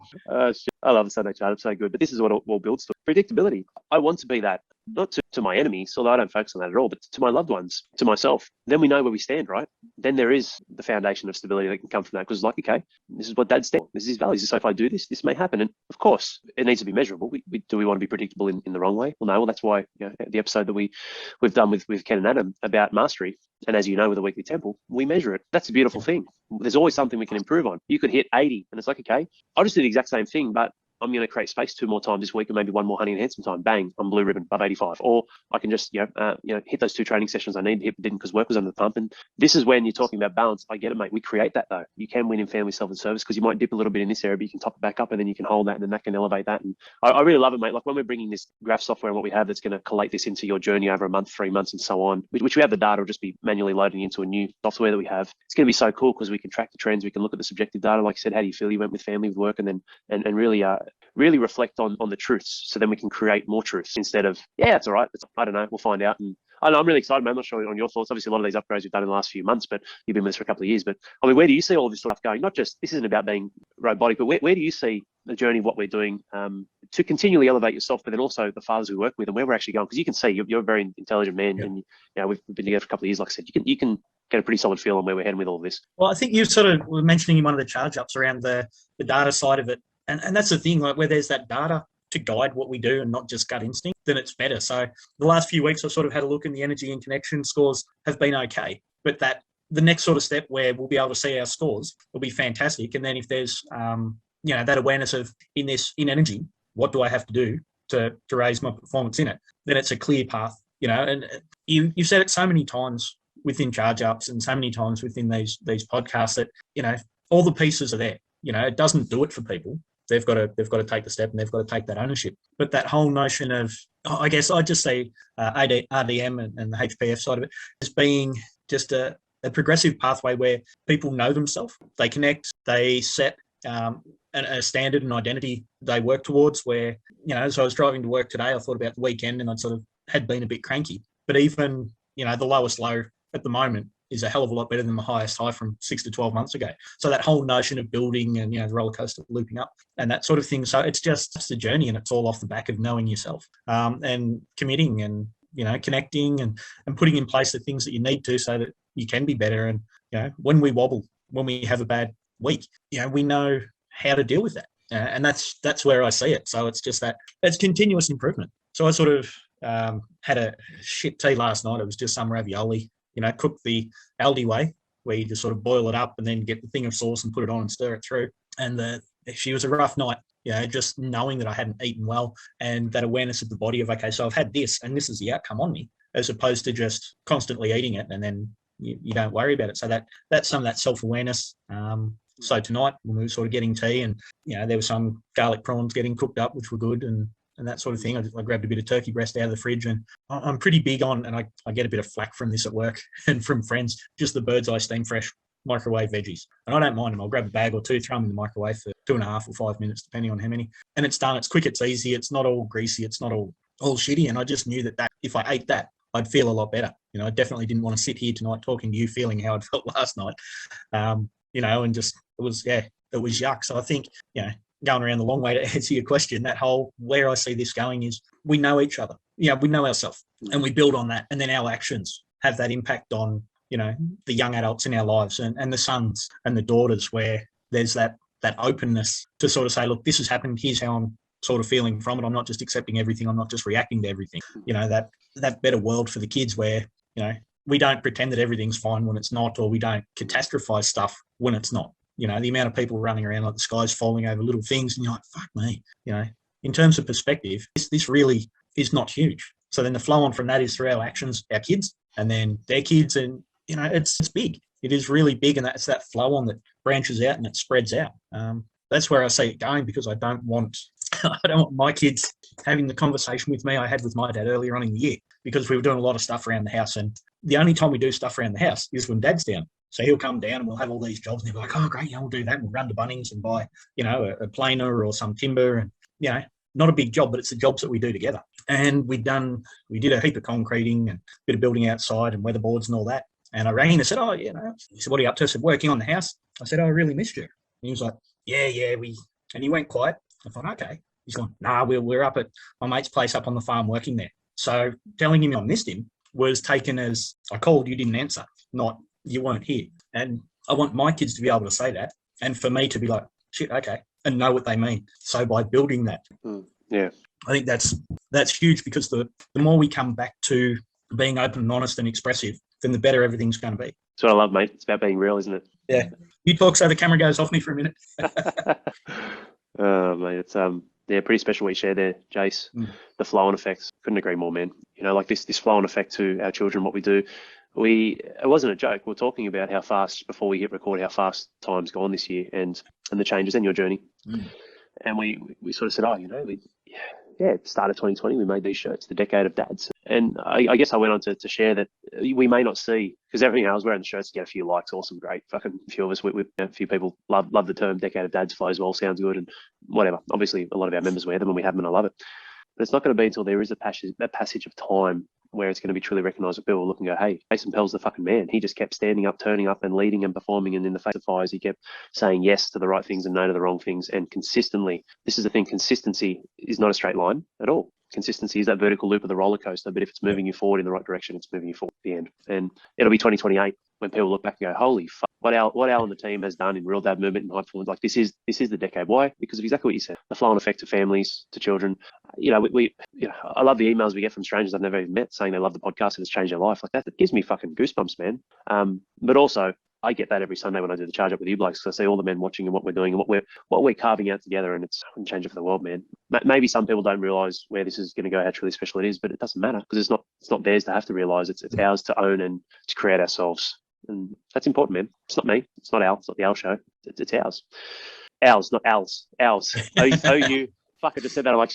I love the Sunday chart. It's so good. But this is what it all builds to. Predictability. I want to be that, not to my enemies, although I don't focus on that at all, but to my loved ones, to myself. Then we know where we stand, right? Then there is the foundation of stability that can come from that, because like, okay, this is what Dad stands for. This is his values. So if I do this, this may happen. And of course, it needs to be measurable. Do we want to be predictable in the wrong way? Well, no. Well, that's why the episode that we've done with Ken and Adam about mastery. And as you know, with the Weekly Temple, we measure it. That's a beautiful thing. There's always something we can improve on. You could hit 80 and it's like, okay, I'll just do the exact same thing, but I'm going to create space 2 more times this week, and maybe 1 more honey enhancement time. Bang, I'm blue ribbon above 85. Or I can just hit those 2 training sessions I need. Didn't because work was under the pump. And this is when you're talking about balance. I get it, mate. We create that though. You can win in family, self, and service, because you might dip a little bit in this area, but you can top it back up, and then you can hold that, and then that can elevate that. And I really love it, mate. Like when we're bringing this graph software and what we have that's going to collate this into your journey over a month, 3 months, and so on, which we have the data will just be manually loading into a new software that we have. It's going to be so cool, because we can track the trends. We can look at the subjective data. Like you said, how do you feel you went with family, with work, and then and really reflect on the truths, so then we can create more truths instead of, that's all right, I don't know, we'll find out. And I'm really excited, man. I'm not sure on your thoughts. Obviously, a lot of these upgrades we've done in the last few months, but you've been with us for a couple of years. But I mean, where do you see all this stuff going? Not just, this isn't about being robotic, but where do you see the journey of what we're doing to continually elevate yourself, but then also the fathers we work with, and where we're actually going? Because you can see you're a very intelligent man, and we've been together for a couple of years. Like I said, you can get a pretty solid feel on where we're heading with all of this.
Well, I think you sort of were mentioning in one of the charge ups around the data side of it, and that's the thing, like where there's that data to guide what we do and not just gut instinct, then it's better. So the last few weeks I've sort of had a look, and the energy and connection scores have been okay, but that the next sort of step where we'll be able to see our scores will be fantastic. And then if there's that awareness of in energy, what do I have to do to raise my performance in it, then it's a clear path. And you've said it so many times within charge ups and so many times within these podcasts that all the pieces are there. It doesn't do it for people. They've got to take the step, and they've got to take that ownership. But that whole notion of, I guess I'd just say RDM and the HPF side of it as being just a progressive pathway where people know themselves, they connect, they set a standard and identity they work towards. Where, as I was driving to work today, I thought about the weekend, and I sort of had been a bit cranky. But even, the lowest low at the moment is a hell of a lot better than my highest high from 6 to 12 months ago. So that whole notion of building and, the roller coaster looping up and that sort of thing. So it's just a journey, and it's all off the back of knowing yourself, and committing and, connecting and putting in place the things that you need to so that you can be better. And, when we wobble, when we have a bad week, we know how to deal with that. And that's where I see it. So it's just that it's continuous improvement. So I sort of had a shit tea last night. It was just some ravioli, cooked the Aldi way, where you just sort of boil it up and then get the thing of sauce and put it on and stir it through. And she was a rough night, just knowing that I hadn't eaten well, and that awareness of the body of, okay, so I've had this and this is the outcome on me, as opposed to just constantly eating it and then you don't worry about it. So that's some of that self-awareness. So tonight when we were sort of getting tea, and there were some garlic prawns getting cooked up, which were good, and that sort of thing. I grabbed a bit of turkey breast out of the fridge, and I'm pretty big on, and I get a bit of flack from this at work and from friends, just the bird's eye steam fresh microwave veggies. And I don't mind them. I'll grab a bag or two, throw them in the microwave for 2.5 or 5 minutes, depending on how many. And it's done. It's quick. It's easy. It's not all greasy. It's not all shitty. And I just knew that if I ate that, I'd feel a lot better. I definitely didn't want to sit here tonight talking to you feeling how I'd felt last night. And just, it was yuck. So I think, going around the long way to answer your question, that whole where I see this going is we know each other. We know ourselves, and we build on that. And then our actions have that impact on, the young adults in our lives and the sons and the daughters, where there's that openness to sort of say, look, this has happened. Here's how I'm sort of feeling from it. I'm not just accepting everything. I'm not just reacting to everything. That better world for the kids where, we don't pretend that everything's fine when it's not, or we don't catastrophize stuff when it's not. The amount of people running around like the sky's falling over little things, and you're like, fuck me. In terms of perspective, this really is not huge. So then the flow on from that is through our actions, our kids, and then their kids, and it's big. It is really big, and that's that flow on that branches out and it spreads out. That's where I see it going, because I don't want my kids having the conversation with me I had with my dad earlier on in the year, because we were doing a lot of stuff around the house, and the only time we do stuff around the house is when Dad's down. So he'll come down and we'll have all these jobs, and he'll be like, oh, great, we'll do that. We'll run to Bunnings and buy, a planer or some timber, and, not a big job, but it's the jobs that we do together. And we did a heap of concreting and a bit of building outside and weatherboards and all that. And I rang him and said, he said, what are you up to? I said, working on the house. I said, I really missed you. And he was like, yeah, and he went quiet. I thought, okay. He's gone, nah, we're up at my mate's place up on the farm working there. So telling him I missed him was taken as, I called, you didn't answer, not you weren't here. And I want my kids to be able to say that, and for me to be like, shit, okay, and know what they mean. So by building that, I think that's huge, because the more we come back to being open and honest and expressive, then the better everything's going to be.
That's what I love, mate. It's about being real, isn't it?
Yeah. You talk so the camera goes off me for a minute.
Oh, mate, it's pretty special what you share there, Jace. The flow-on effects. Couldn't agree more, man. Like this flow-on effect to our children, what we do. It wasn't a joke. We're talking about how fast, before we hit record, how fast time's gone this year, and the changes in your journey. And we sort of said, start of 2020, we made these shirts, the decade of dads. And I guess I went on to share that we may not see, because everything I was wearing the shirts to get a few likes, awesome, great. Fucking few of us, a few people love the term decade of dads, flows well, sounds good, and whatever. Obviously, a lot of our members wear them and we have them and I love it. But it's not going to be until there is a passage of time where it's going to be truly recognised that people will look and go, hey, Jason Pell's the fucking man. He just kept standing up, turning up and leading and performing, and in the face of fires, he kept saying yes to the right things and no to the wrong things, and consistently. This is the thing, consistency is not a straight line at all. Consistency is that vertical loop of the roller coaster, but if it's moving you forward in the right direction, it's moving you forward at the end. And it'll be 2028 when people look back and go, holy fuck, what Al and the team has done in real dad movement and high performance, like this is the decade. Why? Because of exactly what you said, the flow and effect to families, to children. I love the emails we get from strangers I've never even met saying they love the podcast and it's changed their life. Like that gives me fucking goosebumps, man. But also, I get that every Sunday when I do the charge up with you blokes, because I see all the men watching and what we're doing and what we're carving out together, and it's a changer for the world, man. Maybe some people don't realise where this is going to go, how truly special it is, but it doesn't matter, because it's not theirs to have to realise. It's ours to own and to create ourselves, and that's important, man. It's not me. It's not Al. It's not the Al show. It's ours. Ours, not Al's. Ours. O-U. Fuck, I just said that. I'm like,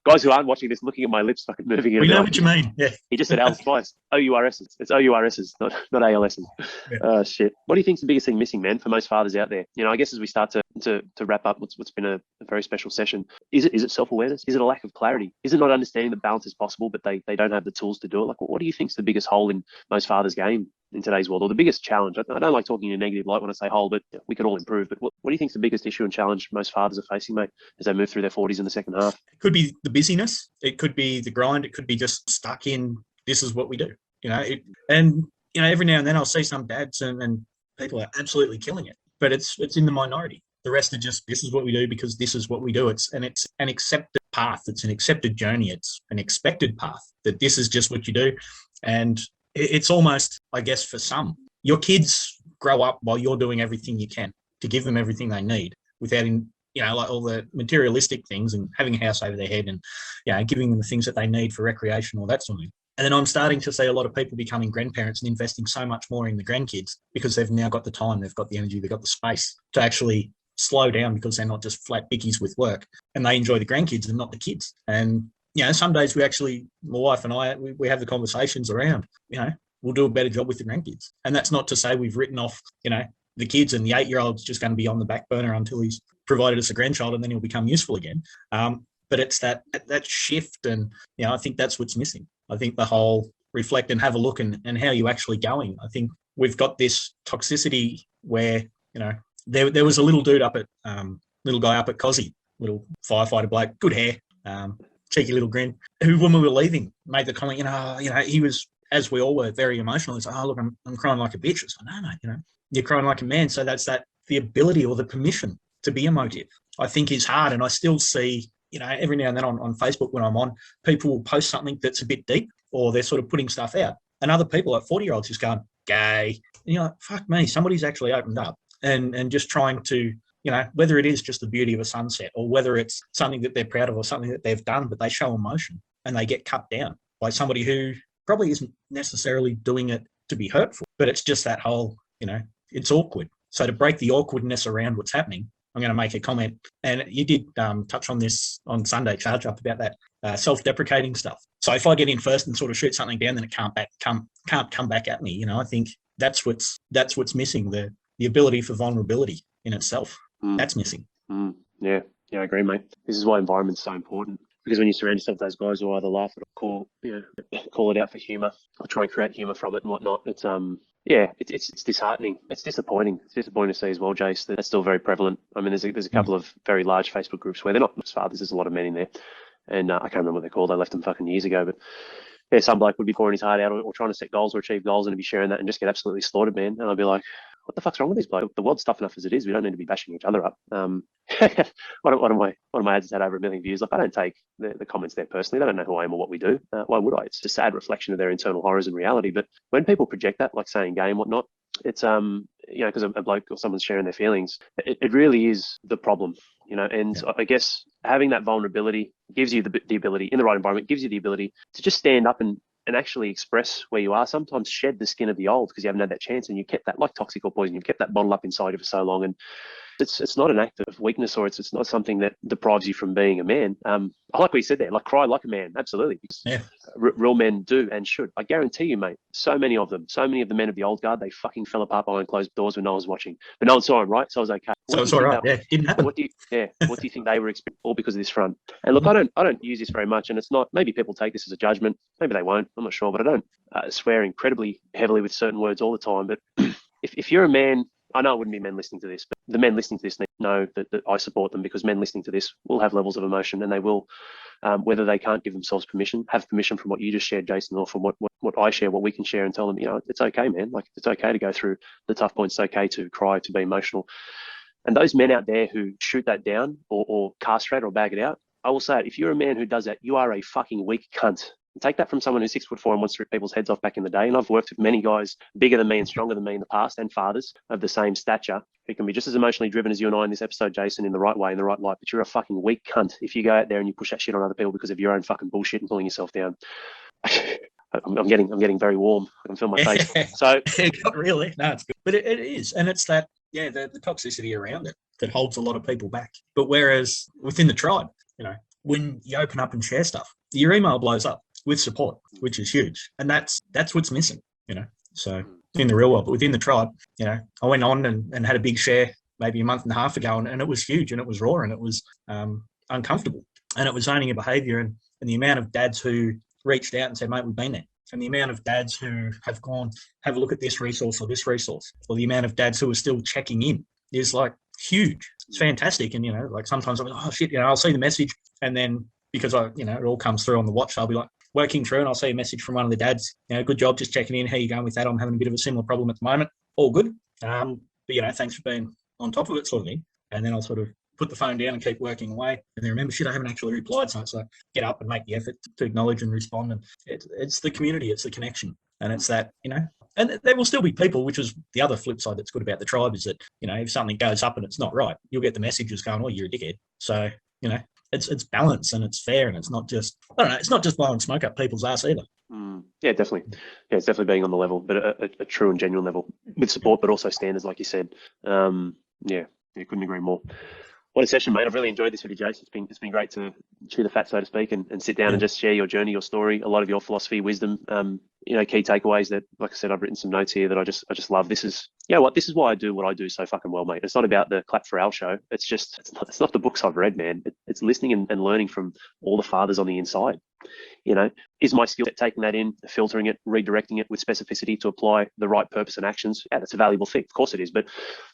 guys who aren't watching this looking at my lips fucking moving.
We know what you mean. Yeah.
He just said Al's twice. O-U-R-S's. It's O-U-R-S's, not A-L-S's. Yeah. Oh, shit. What do you think's the biggest thing missing, man, for most fathers out there? I guess as we start to wrap up what's been a very special session, is it self-awareness? Is it a lack of clarity? Is it not understanding that balance is possible, but they don't have the tools to do it? Like, what do you think's the biggest hole in most fathers' game in today's world, or the biggest challenge? I don't like talking in a negative light when I say whole, but we can all improve. But what do you think is the biggest issue and challenge most fathers are facing, mate, as they move through their 40s in the second half?
It could be the busyness. It could be the grind. It could be just stuck in, this is what we do, every now and then I'll see some dads and people are absolutely killing it, but it's in the minority. The rest are just, this is what we do because this is what we do. It's an accepted path. It's an accepted journey. It's an expected path that this is just what you do. And it's almost, I guess, for some, your kids grow up while you're doing everything you can to give them everything they need without, like all the materialistic things and having a house over their head and, giving them the things that they need for recreation, all that sort of thing. And then I'm starting to see a lot of people becoming grandparents and investing so much more in the grandkids because they've now got the time, they've got the energy, they've got the space to actually slow down because they're not just flat bickies with work, and they enjoy the grandkids and not the kids. And, some days my wife and I, we have the conversations around, we'll do a better job with the grandkids. And that's not to say we've written off, the kids and the 8-year-old's just going to be on the back burner until he's provided us a grandchild and then he'll become useful again. But it's that shift. And, I think that's what's missing. I think the whole reflect and have a look and how you're actually going. I think we've got this toxicity where, there was a little dude little guy up at Cozzy, little firefighter bloke, good hair, cheeky little grin, who when we were leaving made the comment, he was, as we all were, very emotional. He's like, oh, look, I'm crying like a bitch. It's like, no, mate, you're crying like a man. So that's the ability or the permission to be emotive, I think, is hard. And I still see, every now and then on Facebook when I'm on, people will post something that's a bit deep or they're sort of putting stuff out. And other people, like 40-year-olds, just going, gay. And you're like, fuck me, somebody's actually opened up and just trying to, whether it is just the beauty of a sunset or whether it's something that they're proud of or something that they've done, but they show emotion and they get cut down by somebody who probably isn't necessarily doing it to be hurtful, but it's just that whole, it's awkward. So to break the awkwardness around what's happening, I'm going to make a comment. And you did touch on this on Sunday Charge Up about that self-deprecating stuff. So if I get in first and sort of shoot something down, then it can't come back at me. I think that's what's missing, the ability for vulnerability in itself. That's missing.
Yeah, I agree, mate. This is why environment's so important. Because when you surround yourself with those guys who either laugh or call it out for humour or try and create humour from it and whatnot, it's it's disheartening. It's disappointing. It's disappointing to see as well, Jace, that that's still very prevalent. I mean, there's a couple of very large Facebook groups where they're not just fathers. There's a lot of men in there, and I can't remember what they're called. I left them fucking years ago, but yeah, some bloke would be pouring his heart out or trying to set goals or achieve goals and he'd be sharing that and just get absolutely slaughtered, man. And I'd be like, what the fuck's wrong with these blokes? The world's tough enough as it is. We don't need to be bashing each other up. One of my ads has had over 1 million views. Like, I don't take the comments there personally. They don't know who I am or what we do. Why would I? It's a sad reflection of their internal horrors and reality. But when people project that, like saying gay and whatnot, it's because a bloke or someone's sharing their feelings, it really is the problem. And I guess having that vulnerability gives you the ability, in the right environment, gives you the ability to just stand up and actually express where you are. Sometimes shed the skin of the old because you haven't had that chance and you kept that, like toxic or poison, you've kept that bottle up inside you for so long. And it's not an act of weakness or it's not something that deprives you from being a man. I like what you said there, like cry like a man. Absolutely. Because real men do and should. I guarantee you, mate, so many of the men of the old guard, they fucking fell apart behind closed doors when no one was watching. But no one saw them, right? So I was okay.
So it's all right. It didn't happen.
What do you think they were experiencing all because of this front? And look, I don't use this very much, and it's not, maybe people take this as a judgment. Maybe they won't. I'm not sure, but I don't swear incredibly heavily with certain words all the time. But if you're a man, I know it wouldn't be men listening to this, but the men listening to this need to know that I support them, because men listening to this will have levels of emotion, and they will, whether they can't give themselves permission, have permission from what you just shared, Jason, or from what I share, what we can share, and tell them, it's okay, man. Like, it's okay to go through the tough points. It's okay to cry, to be emotional. And those men out there who shoot that down or castrate or bag it out, I will say it, if you're a man who does that, you are a fucking weak cunt. And take that from someone who's 6'4" and wants to rip people's heads off back in the day. And I've worked with many guys bigger than me and stronger than me in the past, and fathers of the same stature, who can be just as emotionally driven as you and I in this episode, Jason, in the right way, in the right light. But you're a fucking weak cunt if you go out there and you push that shit on other people because of your own fucking bullshit and pulling yourself down. I'm getting very warm. I can feel my face. So
not really. No, it's good. But it is. And it's that, the toxicity around it that holds a lot of people back. But whereas within the tribe, when you open up and share stuff, your email blows up with support, which is huge. And that's what's missing, So in the real world, but within the tribe, I went on and had a big share maybe a month and a half ago, and it was huge, and it was raw, and it was uncomfortable, and it was owning a behaviour, and the amount of dads who reached out and said, mate, we've been there. And the amount of dads who have gone, have a look at this resource, or the amount of dads who are still checking in is like huge. It's fantastic. And, like sometimes I'm like, oh shit, I'll see the message. And then because it all comes through on the watch, I'll be like working through and I'll see a message from one of the dads, good job, just checking in. How you going with that? I'm having a bit of a similar problem at the moment. All good. But, thanks for being on top of it, sort of thing. And then I'll sort of put the phone down and keep working away. And then remember, shit, I haven't actually replied. So it's like, get up and make the effort to acknowledge and respond. And it's the community, it's the connection. And it's that, and there will still be people, which is the other flip side that's good about the tribe, is that, if something goes up and it's not right, you'll get the messages going, oh, you're a dickhead. So, it's balance and it's fair, and it's not just, I don't know, it's not just blowing smoke up people's ass either.
Yeah, definitely. Yeah, it's definitely being on the level, but a true and genuine level with support, but also standards, like you said. Yeah, couldn't agree more. What a session, mate. I've really enjoyed this with you, Jace. It's been great to chew the fat, so to speak, and sit down and just share your journey, your story, a lot of your philosophy, wisdom, key takeaways that, like I said, I've written some notes here that I just love. This is, this is why I do what I do so fucking well, mate. It's not about the clap for Al show. It's not the books I've read, man. It's listening and learning from all the fathers on the inside. Is my skill set taking that in, filtering it, redirecting it with specificity to apply the right purpose and actions? Yeah, that's a valuable thing. Of course it is. But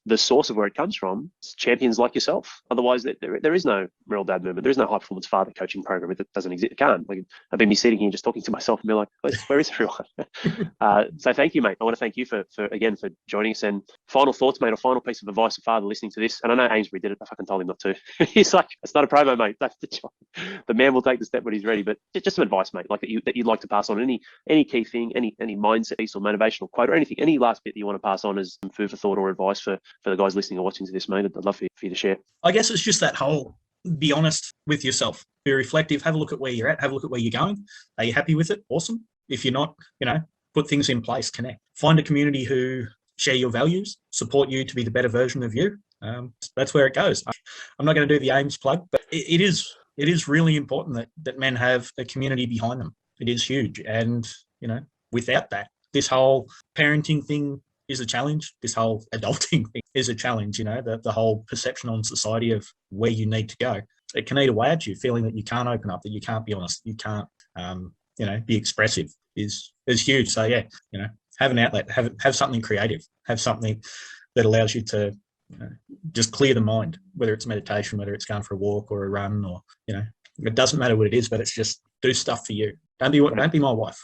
the source of where it comes from is champions like yourself. Otherwise, there is no real dad movement. There is no high performance father coaching program. It doesn't exist. It can't. Like, I've been sitting here just talking to myself and be like, where is everyone? So thank you, mate. I want to thank you for joining us. And final thoughts, mate, or final piece of advice for father listening to this. And I know Amesbury did it. I fucking told him not to. He's like, it's not a promo, mate. That's the job. The man will take the step when he's ready. But just some advice, mate, like that you'd like to pass on. Any key thing, any mindset piece or motivational quote or anything, any last bit that you want to pass on as some food for thought or advice for the guys listening or watching to this, mate. I'd love for you to share.
I guess it's just that whole, be honest with yourself, be reflective, have a look at where you're at, have a look at where you're going. Are you happy with it? Awesome. If you're not, put things in place, connect. Find a community who share your values, support you to be the better version of you. That's where it goes. I'm not going to do the Ames plug, but it is really important that men have a community behind them. It is huge. And, without that, this whole parenting thing is a challenge. This whole adulting thing is a challenge, the whole perception on society of where you need to go. It can eat away at you, feeling that you can't open up, that you can't be honest, you can't, be expressive is huge. So, have an outlet, have something creative, have something that allows you to just clear the mind, whether it's meditation, whether it's going for a walk or a run, or, it doesn't matter what it is, but it's just do stuff for you. Don't be my wife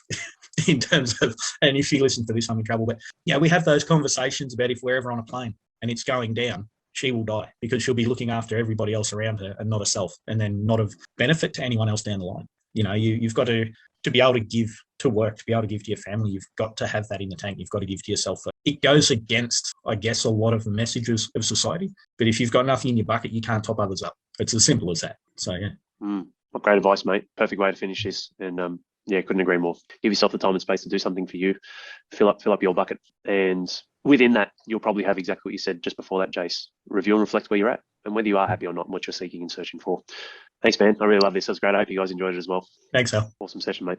in terms of, and if she listens to this, I'm in trouble. But we have those conversations about if we're ever on a plane and it's going down, she will die because she'll be looking after everybody else around her and not herself, and then not of benefit to anyone else down the line. You've got to be able to give to work, to be able to give to your family. You've got to have that in the tank. You've got to give to yourself. It goes against, I guess, a lot of the messages of society. But if you've got nothing in your bucket, you can't top others up. It's as simple as that. So, yeah.
Well, great advice, mate. Perfect way to finish this. And couldn't agree more. Give yourself the time and space to do something for you. Fill up your bucket. And within that, you'll probably have exactly what you said just before that, Jace. Review and reflect where you're at and whether you are happy or not and what you're seeking and searching for. Thanks, man. I really love this. It was great. I hope you guys enjoyed it as well.
Thanks, Al.
Awesome session, mate.